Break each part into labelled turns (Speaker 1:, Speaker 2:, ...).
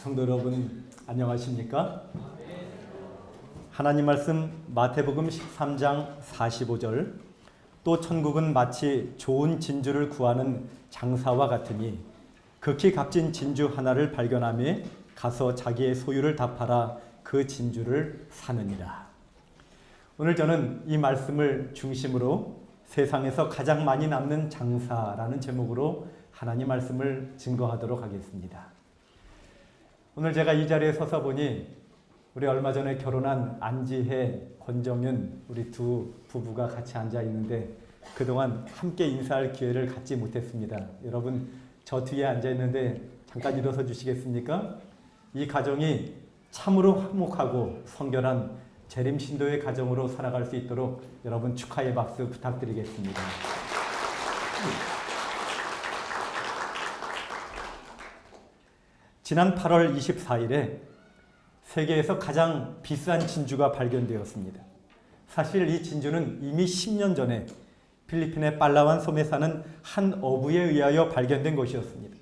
Speaker 1: 성도 여러분 안녕하십니까? 하나님 말씀 마태복음 13장 45절 또 천국은 마치 좋은 진주를 구하는 장사와 같으니 극히 값진 진주 하나를 발견하며 가서 자기의 소유를 다 팔아 그 진주를 사느니라. 오늘 저는 이 말씀을 중심으로 세상에서 가장 많이 남는 장사라는 제목으로 하나님 말씀을 증거하도록 하겠습니다. 오늘 제가 이 자리에 서서 보니 우리 얼마 전에 결혼한 안지혜, 권정윤 우리 두 부부가 같이 앉아 있는데 그동안 함께 인사할 기회를 갖지 못했습니다. 여러분 저 뒤에 앉아 있는데 잠깐 일어서 주시겠습니까? 이 가정이 참으로 화목하고 성결한 재림 신도의 가정으로 살아갈 수 있도록 여러분 축하의 박수 부탁드리겠습니다. 지난 8월 24일에 세계에서 가장 비싼 진주가 발견되었습니다. 사실 이 진주는 이미 10년 전에 필리핀의 팔라완 섬에 사는 한 어부에 의하여 발견된 것이었습니다.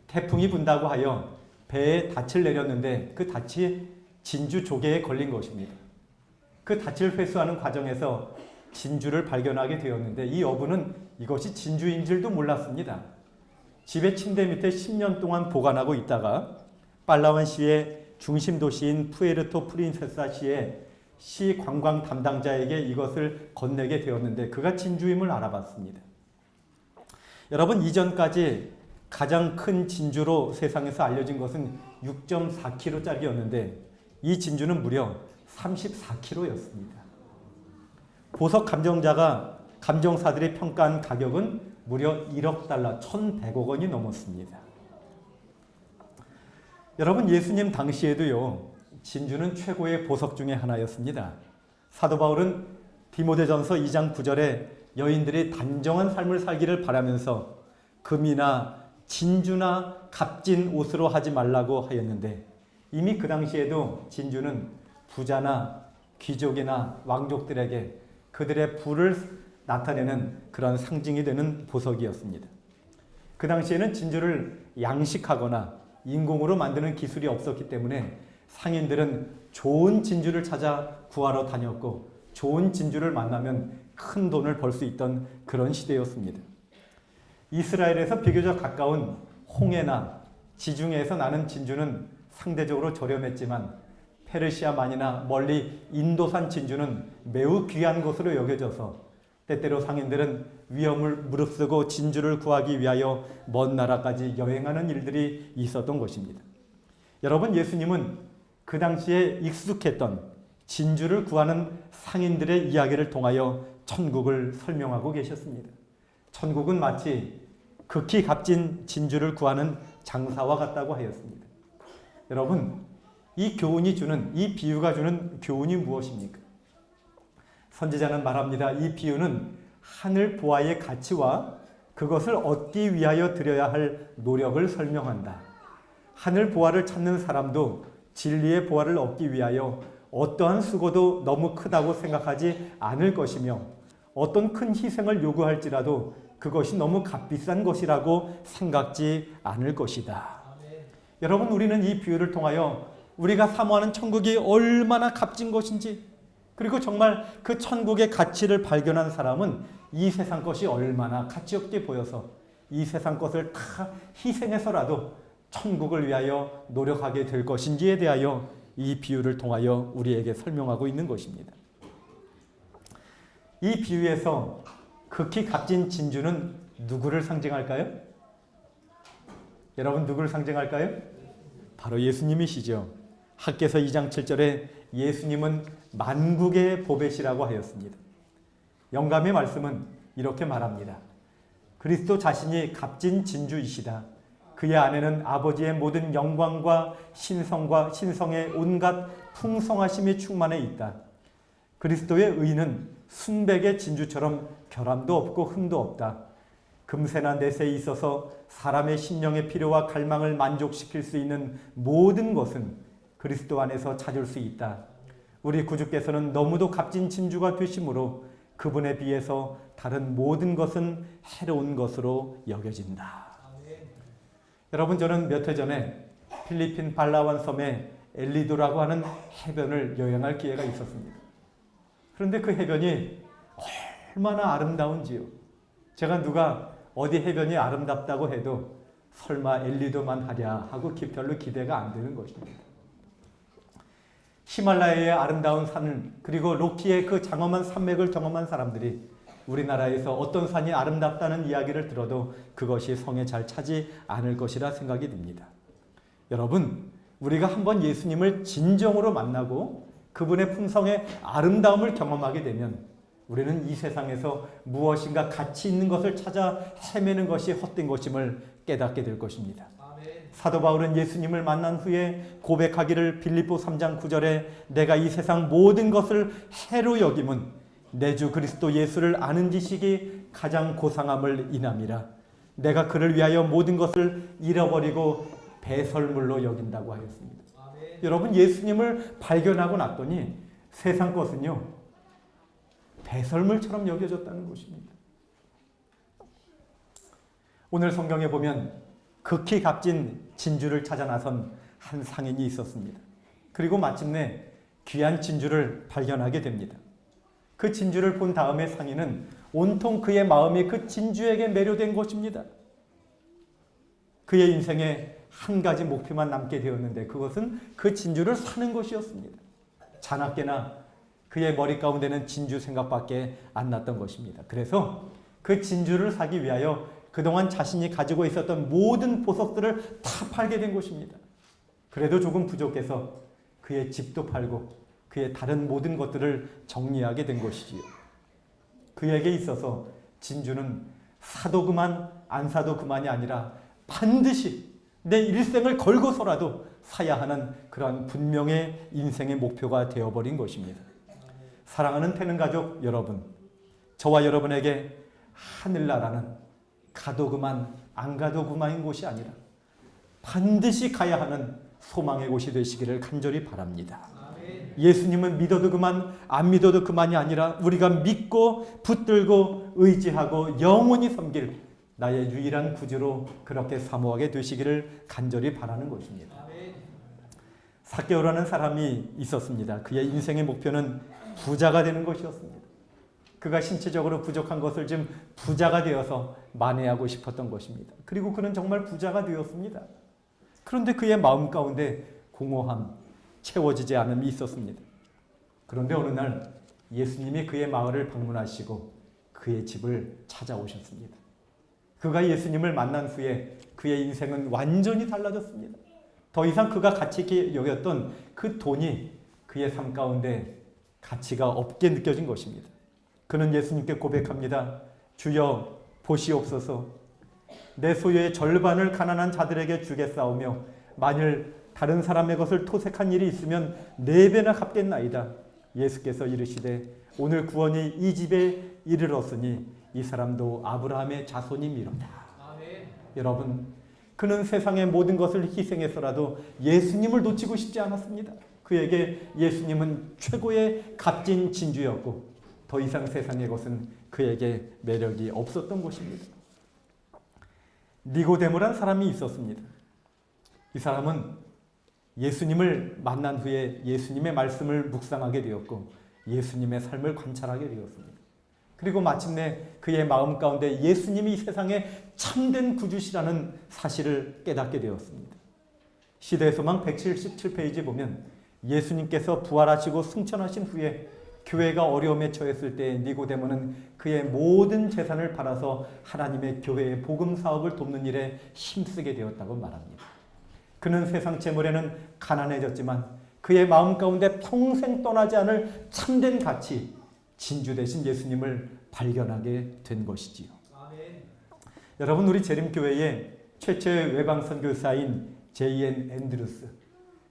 Speaker 1: 태풍이 분다고 하여 배에 닻을 내렸는데 그 닻이 진주 조개에 걸린 것입니다. 그 닻을 회수하는 과정에서 진주를 발견하게 되었는데 이 어부는 이것이 진주인 줄도 몰랐습니다. 집의 침대 밑에 10년 동안 보관하고 있다가 팔라완시의 중심 도시인 푸에르토 프린세사시의 시 관광 담당자에게 이것을 건네게 되었는데 그가 진주임을 알아봤습니다. 여러분 이전까지 가장 큰 진주로 세상에서 알려진 것은 6.4kg짜리였는데 이 진주는 무려 34kg였습니다. 보석 감정사들이 평가한 가격은 무려 1억 달러, 1,100억 원이 넘었습니다. 여러분 예수님 당시에도요 진주는 최고의 보석 중에 하나였습니다. 사도 바울은 디모데전서 2장 9절에 여인들이 단정한 삶을 살기를 바라면서 금이나 진주나 값진 옷으로 하지 말라고 하였는데 이미 그 당시에도 진주는 부자나 귀족이나 왕족들에게 그들의 부를 나타내는 그런 상징이 되는 보석이었습니다. 그 당시에는 진주를 양식하거나 인공으로 만드는 기술이 없었기 때문에 상인들은 좋은 진주를 찾아 구하러 다녔고 좋은 진주를 만나면 큰 돈을 벌 수 있던 그런 시대였습니다. 이스라엘에서 비교적 가까운 홍해나 지중해에서 나는 진주는 상대적으로 저렴했지만 페르시아만이나 멀리 인도산 진주는 매우 귀한 것으로 여겨져서 때때로 상인들은 위험을 무릅쓰고 진주를 구하기 위하여 먼 나라까지 여행하는 일들이 있었던 것입니다. 여러분 예수님은 그 당시에 익숙했던 진주를 구하는 상인들의 이야기를 통하여 천국을 설명하고 계셨습니다. 천국은 마치 극히 값진 진주를 구하는 장사와 같다고 하였습니다. 여러분 이 비유가 주는 교훈이 무엇입니까? 선지자는 말합니다. 이 비유는 하늘 보화의 가치와 그것을 얻기 위하여 들여야 할 노력을 설명한다. 하늘 보화를 찾는 사람도 진리의 보화를 얻기 위하여 어떠한 수고도 너무 크다고 생각하지 않을 것이며 어떤 큰 희생을 요구할지라도 그것이 너무 값비싼 것이라고 생각지 않을 것이다. 여러분 우리는 이 비유를 통하여 우리가 사모하는 천국이 얼마나 값진 것인지 그리고 정말 그 천국의 가치를 발견한 사람은 이 세상 것이 얼마나 가치 없게 보여서 이 세상 것을 다 희생해서라도 천국을 위하여 노력하게 될 것인지에 대하여 이 비유를 통하여 우리에게 설명하고 있는 것입니다. 이 비유에서 극히 값진 진주는 누구를 상징할까요? 여러분 누구를 상징할까요? 바로 예수님이시죠. 학개서 2장 7절에 예수님은 만국의 보배시라고 하였습니다. 영감의 말씀은 이렇게 말합니다. 그리스도 자신이 값진 진주이시다. 그의 안에는 아버지의 모든 영광과 신성의 온갖 풍성하심이 충만해 있다. 그리스도의 의는 순백의 진주처럼 결함도 없고 흠도 없다. 금세나 내세에 있어서 사람의 심령의 필요와 갈망을 만족시킬 수 있는 모든 것은 그리스도 안에서 찾을 수 있다. 우리 구주께서는 너무도 값진 진주가 되심으로 그분에 비해서 다른 모든 것은 해로운 것으로 여겨진다. 여러분 저는 몇 해 전에 필리핀 발라완 섬의 엘리도라고 하는 해변을 여행할 기회가 있었습니다. 그런데 그 해변이 얼마나 아름다운지요. 제가 누가 어디 해변이 아름답다고 해도 설마 엘리도만 하랴 하고 별로 기대가 안 되는 것입니다. 히말라야의 아름다운 산을 그리고 로키의 그 장엄한 산맥을 경험한 사람들이 우리나라에서 어떤 산이 아름답다는 이야기를 들어도 그것이 성에 잘 차지 않을 것이라 생각이 듭니다. 여러분, 우리가 한번 예수님을 진정으로 만나고 그분의 품성의 아름다움을 경험하게 되면 우리는 이 세상에서 무엇인가 가치 있는 것을 찾아 헤매는 것이 헛된 것임을 깨닫게 될 것입니다. 사도 바울은 예수님을 만난 후에 고백하기를 빌립보 3장 9절에 내가 이 세상 모든 것을 해로 여김은 내 주 그리스도 예수를 아는 지식이 가장 고상함을 인함이라. 내가 그를 위하여 모든 것을 잃어버리고 배설물로 여긴다고 하였습니다. 아멘. 여러분, 예수님을 발견하고 났더니 세상 것은요 배설물처럼 여겨졌다는 것입니다. 오늘 성경에 보면 극히 값진 진주를 찾아 나선 한 상인이 있었습니다. 그리고 마침내 귀한 진주를 발견하게 됩니다. 그 진주를 본 다음에 상인은 온통 그의 마음이 그 진주에게 매료된 것입니다. 그의 인생에 한 가지 목표만 남게 되었는데 그것은 그 진주를 사는 것이었습니다. 자나깨나 그의 머리 가운데는 진주 생각밖에 안 났던 것입니다. 그래서 그 진주를 사기 위하여 그동안 자신이 가지고 있었던 모든 보석들을 다 팔게 된 것입니다. 그래도 조금 부족해서 그의 집도 팔고 그의 다른 모든 것들을 정리하게 된 것이지요. 그에게 있어서 진주는 사도 그만 안 사도 그만이 아니라 반드시 내 일생을 걸고서라도 사야 하는 그러한 분명의 인생의 목표가 되어버린 것입니다. 사랑하는 태는 가족 여러분, 저와 여러분에게 하늘나라는 가도 그만 안 가도 그만인 곳이 아니라 반드시 가야 하는 소망의 곳이 되시기를 간절히 바랍니다. 예수님은 믿어도 그만 안 믿어도 그만이 아니라 우리가 믿고 붙들고 의지하고 영원히 섬길 나의 유일한 구주로 그렇게 사모하게 되시기를 간절히 바라는 것입니다. 삭개오라는 사람이 있었습니다. 그의 인생의 목표는 부자가 되는 것이었습니다. 그가 신체적으로 부족한 것을 좀 부자가 되어서 만회하고 싶었던 것입니다. 그리고 그는 정말 부자가 되었습니다. 그런데 그의 마음 가운데 공허함, 채워지지 않음이 있었습니다. 그런데 어느 날 예수님이 그의 마을을 방문하시고 그의 집을 찾아오셨습니다. 그가 예수님을 만난 후에 그의 인생은 완전히 달라졌습니다. 더 이상 그가 가치 있게 여겼던 그 돈이 그의 삶 가운데 가치가 없게 느껴진 것입니다. 그는 예수님께 고백합니다. 주여 보시옵소서. 내 소유의 절반을 가난한 자들에게 주겠사오며 만일 다른 사람의 것을 토색한 일이 있으면 4배나 갚겠나이다. 예수께서 이르시되 오늘 구원이 이 집에 이르렀으니 이 사람도 아브라함의 자손임이로다. 아멘. 여러분, 그는 세상의 모든 것을 희생해서라도 예수님을 놓치고 싶지 않았습니다. 그에게 예수님은 최고의 값진 진주였고 더 이상 세상의 것은 그에게 매력이 없었던 것입니다. 니고데모란 사람이 있었습니다. 이 사람은 예수님을 만난 후에 예수님의 말씀을 묵상하게 되었고 예수님의 삶을 관찰하게 되었습니다. 그리고 마침내 그의 마음 가운데 예수님이 이 세상에 참된 구주시라는 사실을 깨닫게 되었습니다. 시대소망 177페이지 보면 예수님께서 부활하시고 승천하신 후에 교회가 어려움에 처했을 때 니고데모는 그의 모든 재산을 팔아서 하나님의 교회의 복음 사업을 돕는 일에 힘쓰게 되었다고 말합니다. 그는 세상 재물에는 가난해졌지만 그의 마음 가운데 평생 떠나지 않을 참된 가치, 진주 대신 예수님을 발견하게 된 것이지요. 아멘. 여러분, 우리 재림교회의 최초의 외방 선교사인 J.N. 앤드루스,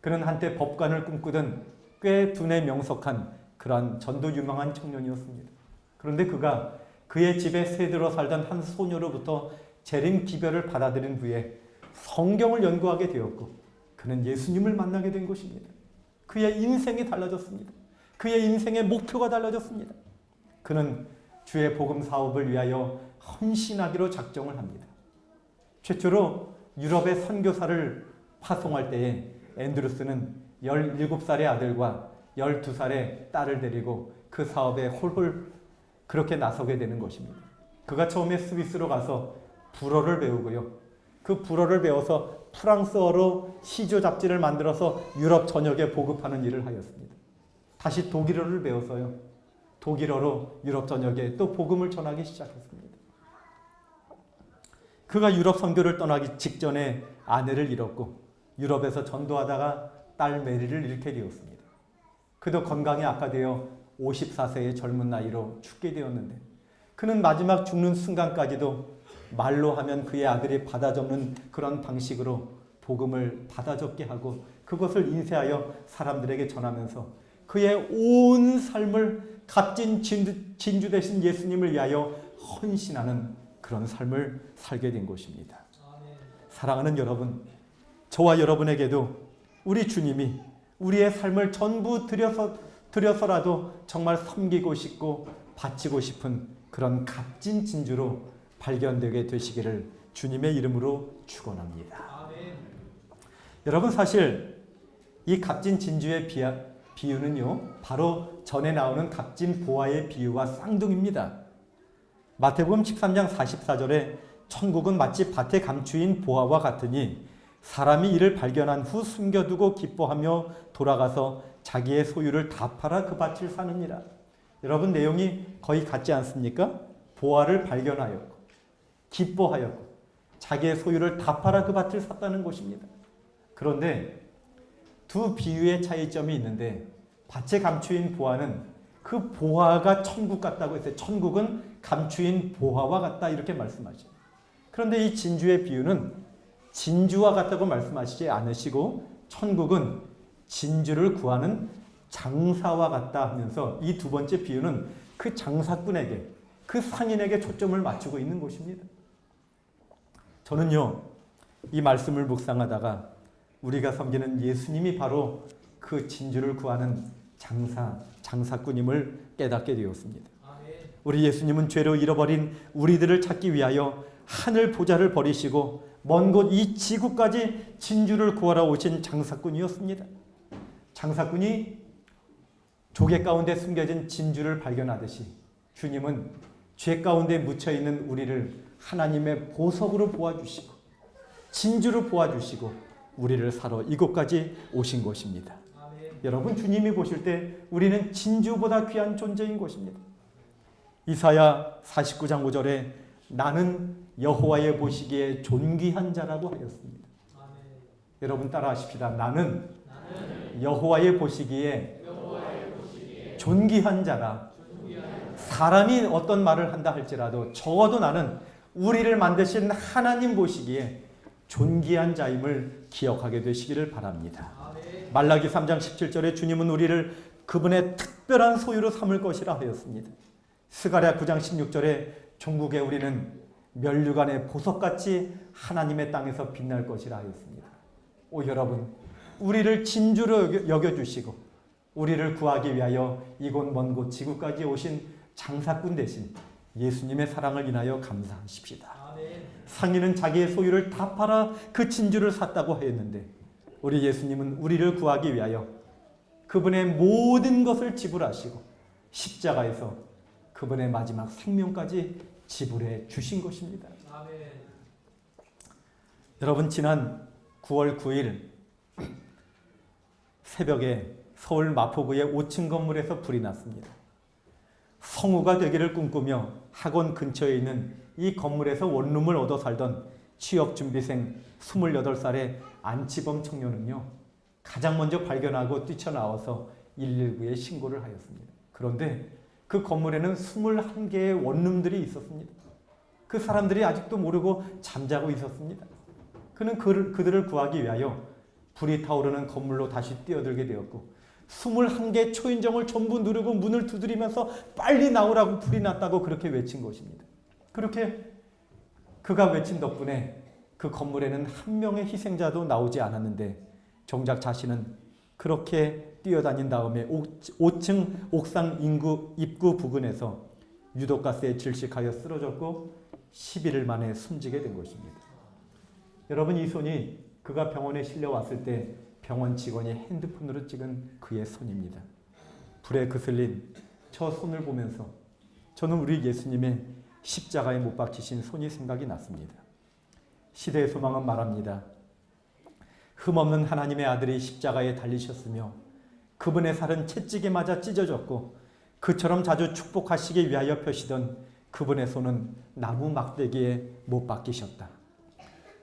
Speaker 1: 그는 한때 법관을 꿈꾸던 꽤 두뇌 명석한 그러한 전도 유망한 청년이었습니다. 그런데 그가 그의 집에 새들어 살던 한 소녀로부터 재림 기별을 받아들인 후에 성경을 연구하게 되었고 그는 예수님을 만나게 된 것입니다. 그의 인생이 달라졌습니다. 그의 인생의 목표가 달라졌습니다. 그는 주의 복음 사업을 위하여 헌신하기로 작정을 합니다. 최초로 유럽의 선교사를 파송할 때에 앤드루스는 17살의 아들과 12살의 딸을 데리고 그 사업에 홀홀 그렇게 나서게 되는 것입니다. 그가 처음에 스위스로 가서 불어를 배우고요. 그 불어를 배워서 프랑스어로 시조 잡지를 만들어서 유럽 전역에 보급하는 일을 하였습니다. 다시 독일어를 배워서요. 독일어로 유럽 전역에 또 복음을 전하기 시작했습니다. 그가 유럽 선교를 떠나기 직전에 아내를 잃었고 유럽에서 전도하다가 딸 메리를 잃게 되었습니다. 그도 건강이 악화되어 54세의 젊은 나이로 죽게 되었는데 그는 마지막 죽는 순간까지도 말로 하면 그의 아들이 받아 적는 그런 방식으로 복음을 받아 적게 하고 그것을 인쇄하여 사람들에게 전하면서 그의 온 삶을 값진 진주 되신 예수님을 위하여 헌신하는 그런 삶을 살게 된 것입니다. 사랑하는 여러분, 저와 여러분에게도 우리 주님이 우리의 삶을 전부 들여서라도 정말 섬기고 싶고 바치고 싶은 그런 값진 진주로 발견되게 되시기를 주님의 이름으로 축원합니다. 여러분, 사실 이 값진 진주의 비유는요, 바로 전에 나오는 값진 보화의 비유와 쌍둥이입니다. 마태복음 13장 44절에 천국은 마치 밭에 감추인 보화와 같으니 사람이 이를 발견한 후 숨겨두고 기뻐하며 돌아가서 자기의 소유를 다 팔아 그 밭을 사느니라. 여러분, 내용이 거의 같지 않습니까? 보화를 발견하였고 기뻐하였고 자기의 소유를 다 팔아 그 밭을 샀다는 것입니다. 그런데 두 비유의 차이점이 있는데 밭에 감추인 보화는 그 보화가 천국 같다고 했어요. 천국은 감추인 보화와 같다 이렇게 말씀하죠. 그런데 이 진주의 비유는 진주와 같다고 말씀하시지 않으시고 천국은 진주를 구하는 장사와 같다 하면서 이 두 번째 비유는 그 장사꾼에게 그 상인에게 초점을 맞추고 있는 것입니다. 저는요, 이 말씀을 묵상하다가 우리가 섬기는 예수님이 바로 그 진주를 구하는 장사꾼임을 깨닫게 되었습니다. 우리 예수님은 죄로 잃어버린 우리들을 찾기 위하여 하늘 보좌를 버리시고 먼 곳 이 지구까지 진주를 구하러 오신 장사꾼이었습니다. 장사꾼이 조개 가운데 숨겨진 진주를 발견하듯이 주님은 죄 가운데 묻혀있는 우리를 하나님의 보석으로 보아주시고 진주로 보아주시고 우리를 사러 이곳까지 오신 것입니다. 여러분, 주님이 보실 때 우리는 진주보다 귀한 존재인 것입니다. 이사야 49장 5절에 나는 여호와의 보시기에 존귀한 자라고 하였습니다. 여러분 따라하십시다. 나는 여호와의 보시기에 존귀한 자라. 사람이 어떤 말을 한다 할지라도 적어도 나는 우리를 만드신 하나님 보시기에 존귀한 자임을 기억하게 되시기를 바랍니다. 말라기 3장 17절에 주님은 우리를 그분의 특별한 소유로 삼을 것이라 하였습니다. 스가랴 9장 16절에 종국에 우리는 면류관의 보석같이 하나님의 땅에서 빛날 것이라 하였습니다. 오 여러분, 우리를 진주로 여겨주시고 우리를 구하기 위하여 이곳 먼 곳 지구까지 오신 장사꾼 대신 예수님의 사랑을 인하여 감사하십시다. 상인은 자기의 소유를 다 팔아 그 진주를 샀다고 했는데 우리 예수님은 우리를 구하기 위하여 그분의 모든 것을 지불하시고 십자가에서 그분의 마지막 생명까지 지불해 주신 것입니다. 여러분, 지난 9월 9일 새벽에 서울 마포구의 5층 건물에서 불이 났습니다. 성우가 되기를 꿈꾸며 학원 근처에 있는 이 건물에서 원룸을 얻어 살던 취업준비생 28살의 안치범 청년은요, 가장 먼저 발견하고 뛰쳐나와서 119에 신고를 하였습니다. 그런데 그 건물에는 21개의 원룸들이 있었습니다. 그 사람들이 아직도 모르고 잠자고 있었습니다. 그는 그들을 구하기 위하여 불이 타오르는 건물로 다시 뛰어들게 되었고 21개 초인종을 전부 누르고 문을 두드리면서 빨리 나오라고 불이 났다고 그렇게 외친 것입니다. 그렇게 그가 외친 덕분에 그 건물에는 한 명의 희생자도 나오지 않았는데 정작 자신은 그렇게 뛰어다닌 다음에 5층 옥상 입구 부근에서 유독가스에 질식하여 쓰러졌고 11일 만에 숨지게 된 것입니다. 여러분, 이 손이 그가 병원에 실려왔을 때 병원 직원이 핸드폰으로 찍은 그의 손입니다. 불에 그슬린 저 손을 보면서 저는 우리 예수님의 십자가에 못 박히신 손이 생각이 났습니다. 시대의 소망은 말합니다. 흠없는 하나님의 아들이 십자가에 달리셨으며 그분의 살은 채찍에 맞아 찢어졌고 그처럼 자주 축복하시기 위하여 펴시던 그분의 손은 나무 막대기에 못 박히셨다.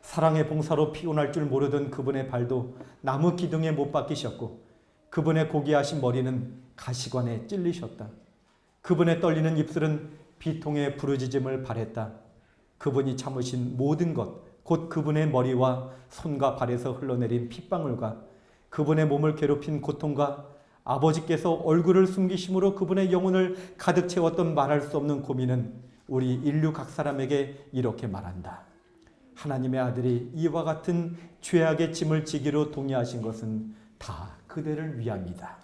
Speaker 1: 사랑의 봉사로 피곤할 줄 모르던 그분의 발도 나무 기둥에 못 박히셨고 그분의 고귀하신 머리는 가시관에 찔리셨다. 그분의 떨리는 입술은 비통의 부르짖음을 발했다. 그분이 참으신 모든 것, 곧 그분의 머리와 손과 발에서 흘러내린 핏방울과 그분의 몸을 괴롭힌 고통과 아버지께서 얼굴을 숨기심으로 그분의 영혼을 가득 채웠던 말할 수 없는 고민은 우리 인류 각 사람에게 이렇게 말한다. 하나님의 아들이 이와 같은 죄악의 짐을 지기로 동의하신 것은 다 그대를 위함이다.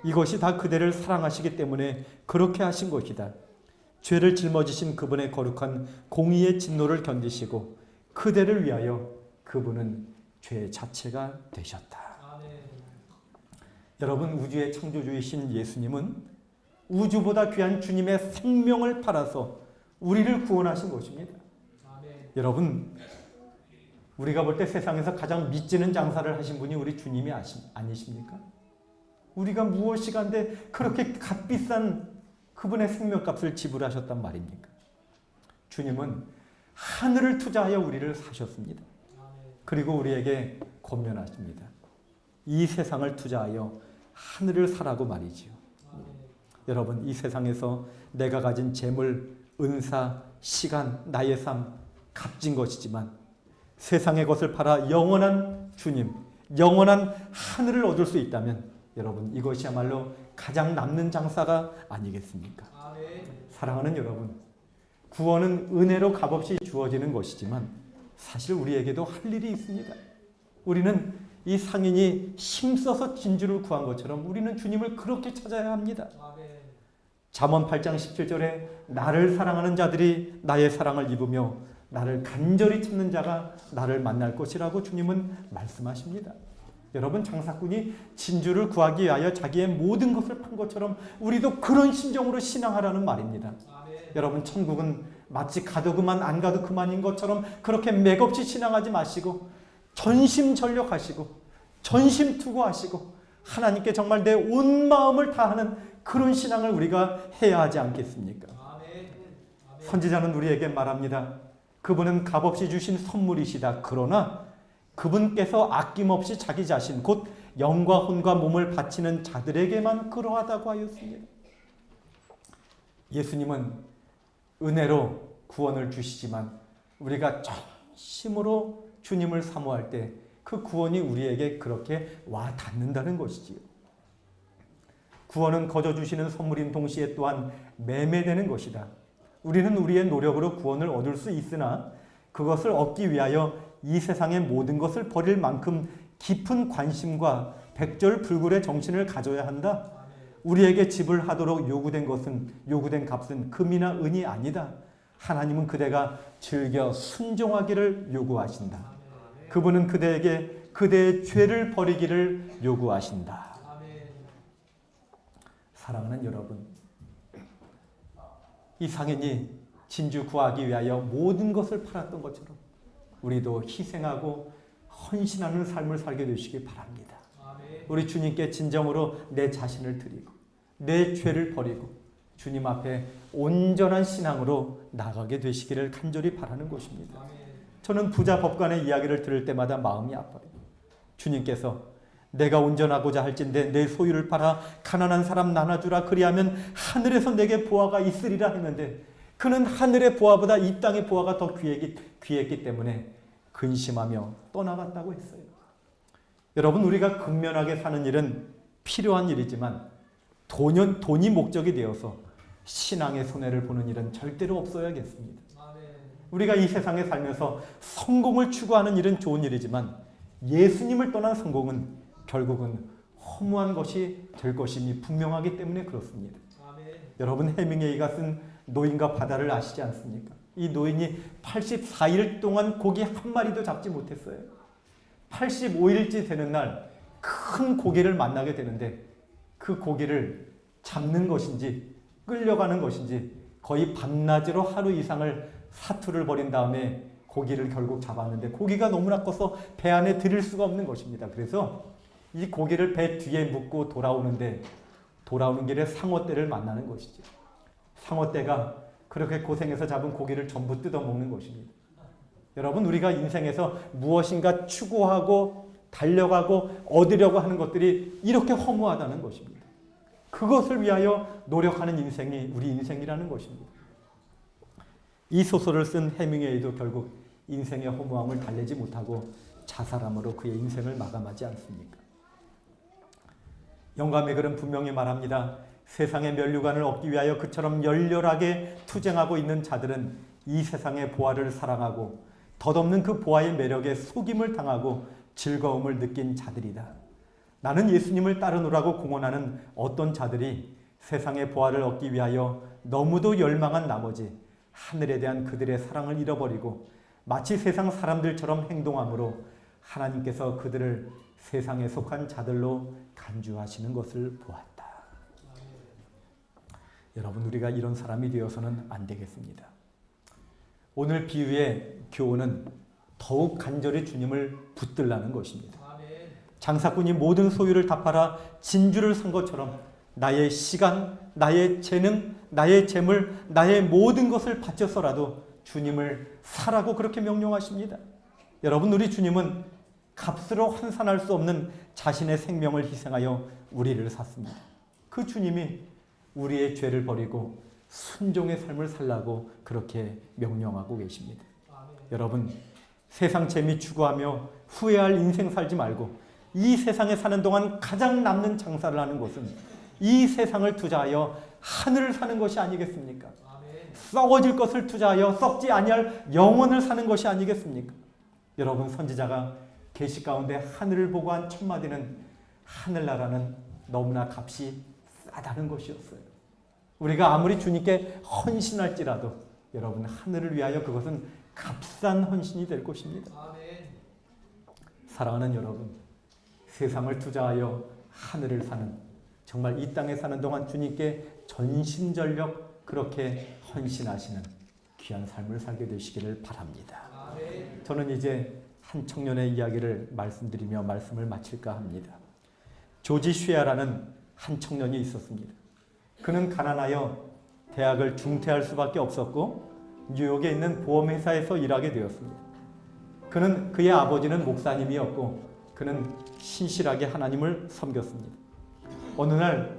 Speaker 1: 이것이 다 그대를 사랑하시기 때문에 그렇게 하신 것이다. 죄를 짊어지신 그분의 거룩한 공의의 진노를 견디시고 그대를 위하여 그분은 죄 자체가 되셨다. 여러분, 우주의 창조주이신 예수님은 우주보다 귀한 주님의 생명을 팔아서 우리를 구원하신 것입니다. 여러분, 우리가 볼 때 세상에서 가장 믿지는 장사를 하신 분이 우리 주님이 아니십니까? 우리가 무엇이 간데 그렇게 값비싼 그분의 생명값을 지불하셨단 말입니까? 주님은 하늘을 투자하여 우리를 사셨습니다. 그리고 우리에게 권면하십니다. 이 세상을 투자하여 하늘을 사라고 말이지요. 여러분, 이 세상에서 내가 가진 재물, 은사, 시간, 나의 삶 값진 것이지만 세상의 것을 팔아 영원한 주님, 영원한 하늘을 얻을 수 있다면 여러분, 이것이야말로 가장 남는 장사가 아니겠습니까? 사랑하는 여러분, 구원은 은혜로 값없이 주어지는 것이지만 사실 우리에게도 할 일이 있습니다. 우리는 이 상인이 힘써서 진주를 구한 것처럼 우리는 주님을 그렇게 찾아야 합니다. 잠언 8장 17절에 나를 사랑하는 자들이 나의 사랑을 입으며 나를 간절히 찾는 자가 나를 만날 것이라고 주님은 말씀하십니다. 여러분, 장사꾼이 진주를 구하기 위하여 자기의 모든 것을 판 것처럼 우리도 그런 심정으로 신앙하라는 말입니다. 여러분, 천국은 마치 가도 그만 안 가도 그만인 것처럼 그렇게 맥없이 신앙하지 마시고 전심전력하시고 전심투구하시고 하나님께 정말 내 온 마음을 다하는 그런 신앙을 우리가 해야 하지 않겠습니까? 선지자는 우리에게 말합니다. 그분은 값없이 주신 선물이시다. 그러나 그분께서 아낌없이 자기 자신 곧 영과 혼과 몸을 바치는 자들에게만 그러하다고 하였습니다. 예수님은 은혜로 구원을 주시지만 우리가 전심으로 주님을 사모할 때 그 구원이 우리에게 그렇게 와 닿는다는 것이지요. 구원은 거저 주시는 선물인 동시에 또한 매매되는 것이다. 우리는 우리의 노력으로 구원을 얻을 수 있으나 그것을 얻기 위하여 이 세상의 모든 것을 버릴 만큼 깊은 관심과 백절불굴의 정신을 가져야 한다. 우리에게 지불하도록 요구된 값은 금이나 은이 아니다. 하나님은 그대가 즐겨 순종하기를 요구하신다. 그분은 그대에게 그대의 죄를 버리기를 요구하신다. 사랑하는 여러분, 이 상인이 진주 구하기 위하여 모든 것을 팔았던 것처럼 우리도 희생하고 헌신하는 삶을 살게 되시기 바랍니다. 우리 주님께 진정으로 내 자신을 드리고 내 죄를 버리고 주님 앞에 온전한 신앙으로 나가게 되시기를 간절히 바라는 것입니다. 저는 부자 법관의 이야기를 들을 때마다 마음이 아파요. 주님께서 내가 온전하고자 할진대 내 소유를 팔아 가난한 사람 나눠주라 그리하면 하늘에서 내게 보화가 있으리라 했는데 그는 하늘의 보화보다 이 땅의 보화가 더 귀했기 때문에 근심하며 떠나갔다고 했어요. 여러분, 우리가 근면하게 사는 일은 필요한 일이지만 돈이 목적이 되어서 신앙의 손해를 보는 일은 절대로 없어야겠습니다. 우리가 이 세상에 살면서 성공을 추구하는 일은 좋은 일이지만 예수님을 떠난 성공은 결국은 허무한 것이 될 것임이 분명하기 때문에 그렇습니다. 여러분, 해밍웨이가 쓴 노인과 바다를 아시지 않습니까? 이 노인이 84일 동안 고기 한 마리도 잡지 못했어요. 85일째 되는 날 큰 고기를 만나게 되는데 그 고기를 잡는 것인지 끌려가는 것인지 거의 밤낮으로 하루 이상을 사투를 벌인 다음에 고기를 결국 잡았는데 고기가 너무나 커서 배 안에 들일 수가 없는 것입니다. 그래서 이 고기를 배 뒤에 묻고 돌아오는 길에 상어떼를 만나는 것이죠. 상어떼가 그렇게 고생해서 잡은 고기를 전부 뜯어먹는 것입니다. 여러분, 우리가 인생에서 무엇인가 추구하고 달려가고 얻으려고 하는 것들이 이렇게 허무하다는 것입니다. 그것을 위하여 노력하는 인생이 우리 인생이라는 것입니다. 이 소설을 쓴 해밍웨이도 결국 인생의 허무함을 달래지 못하고 자살함으로 그의 인생을 마감하지 않습니까? 영감의 글은 분명히 말합니다. 세상의 면류관을 얻기 위하여 그처럼 열렬하게 투쟁하고 있는 자들은 이 세상의 보화를 사랑하고 덧없는 그 보화의 매력에 속임을 당하고 즐거움을 느낀 자들이다. 나는 예수님을 따르노라고 공언하는 어떤 자들이 세상의 보화를 얻기 위하여 너무도 열망한 나머지 하늘에 대한 그들의 사랑을 잃어버리고 마치 세상 사람들처럼 행동함으로 하나님께서 그들을 세상에 속한 자들로 간주하시는 것을 보았다. 여러분, 우리가 이런 사람이 되어서는 안 되겠습니다. 오늘 비유의 교훈은 더욱 간절히 주님을 붙들라는 것입니다. 장사꾼이 모든 소유를 다 팔아 진주를 산 것처럼 나의 시간, 나의 재능, 나의 재물, 나의 모든 것을 바쳐서라도 주님을 사라고 그렇게 명령하십니다. 여러분, 우리 주님은 값으로 환산할 수 없는 자신의 생명을 희생하여 우리를 샀습니다. 그 주님이 우리의 죄를 버리고 순종의 삶을 살라고 그렇게 명령하고 계십니다. 여러분, 세상 재미 추구하며 후회할 인생 살지 말고 이 세상에 사는 동안 가장 남는 장사를 하는 것은 이 세상을 투자하여 하늘을 사는 것이 아니겠습니까? 썩어질 것을 투자하여 썩지 아니할 영혼을 사는 것이 아니겠습니까? 여러분, 선지자가 계시 가운데 하늘을 보고 한 첫 마디는 하늘나라는 너무나 값이 싸다는 것이었어요. 우리가 아무리 주님께 헌신할지라도 여러분, 하늘을 위하여 그것은 값싼 헌신이 될 것입니다. 사랑하는 여러분, 세상을 투자하여 하늘을 사는, 정말 이 땅에 사는 동안 주님께 전심전력 그렇게 헌신하시는 귀한 삶을 살게 되시기를 바랍니다. 저는 이제 한 청년의 이야기를 말씀드리며 말씀을 마칠까 합니다. 조지 쉐아라는 한 청년이 있었습니다. 그는 가난하여 대학을 중퇴할 수밖에 없었고 뉴욕에 있는 보험회사에서 일하게 되었습니다. 그의 아버지는 목사님이었고 그는 신실하게 하나님을 섬겼습니다. 어느 날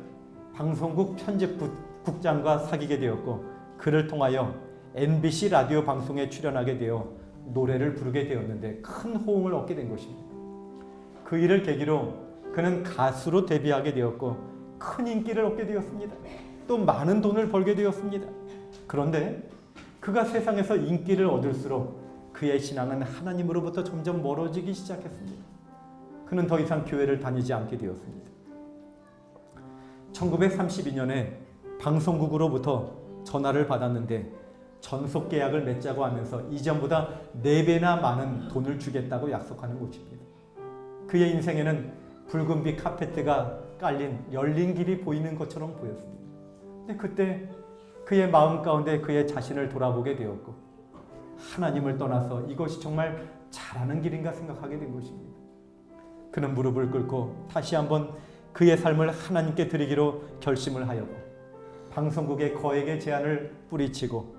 Speaker 1: 방송국 편집국장과 사귀게 되었고 그를 통하여 MBC 라디오 방송에 출연하게 되어 노래를 부르게 되었는데 큰 호응을 얻게 된 것입니다. 그 일을 계기로 그는 가수로 데뷔하게 되었고 큰 인기를 얻게 되었습니다. 또 많은 돈을 벌게 되었습니다. 그런데 그가 세상에서 인기를 얻을수록 그의 신앙은 하나님으로부터 점점 멀어지기 시작했습니다. 그는 더 이상 교회를 다니지 않게 되었습니다. 1932년에 방송국으로부터 전화를 받았는데 전속 계약을 맺자고 하면서 이전보다 4배나 많은 돈을 주겠다고 약속하는 것입니다. 그의 인생에는 붉은빛 카페트가 깔린 열린 길이 보이는 것처럼 보였습니다. 근데 그때 그의 마음 가운데 그의 자신을 돌아보게 되었고 하나님을 떠나서 이것이 정말 잘하는 길인가 생각하게 된 것입니다. 그는 무릎을 꿇고 다시 한번 그의 삶을 하나님께 드리기로 결심을 하였고 방송국의 거액의 제안을 뿌리치고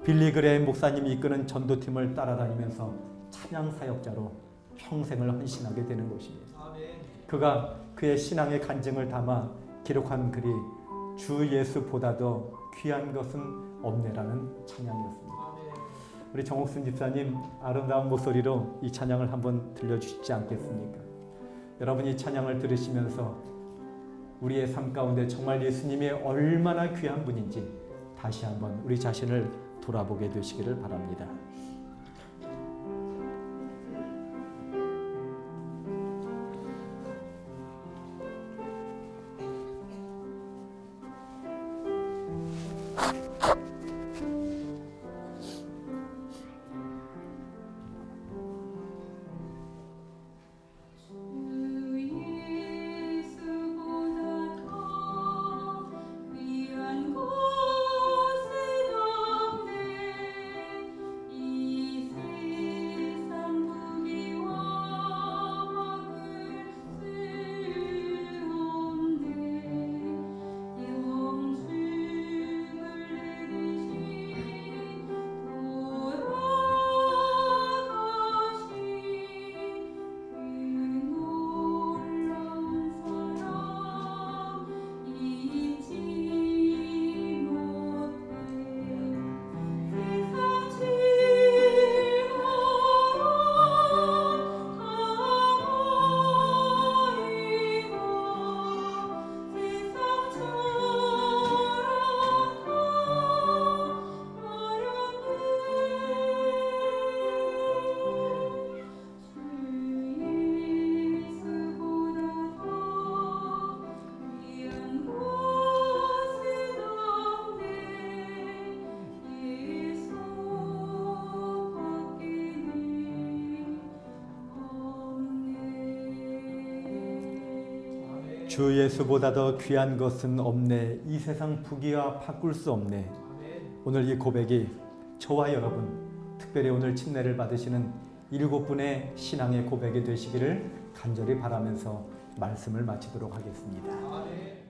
Speaker 1: 빌리 그레임 목사님이 이끄는 전도팀을 따라다니면서 찬양 사역자로 평생을 헌신하게 되는 것입니다. 그가 그의 신앙의 간증을 담아 기록한 글이 주 예수보다도 귀한 것은 없네라는 찬양이었습니다. 우리 정옥순 집사님 아름다운 목소리로 이 찬양을 한번 들려주시지 않겠습니까? 여러분, 이 찬양을 들으시면서 우리의 삶 가운데 정말 예수님이 얼마나 귀한 분인지 다시 한번 우리 자신을 돌아보게 되시기를 바랍니다. 주 예수보다 더 귀한 것은 없네. 이 세상 부귀와 바꿀 수 없네. 오늘 이 고백이 저와 여러분, 특별히 오늘 침례를 받으시는 7분의 신앙의 고백이 되시기를 간절히 바라면서 말씀을 마치도록 하겠습니다.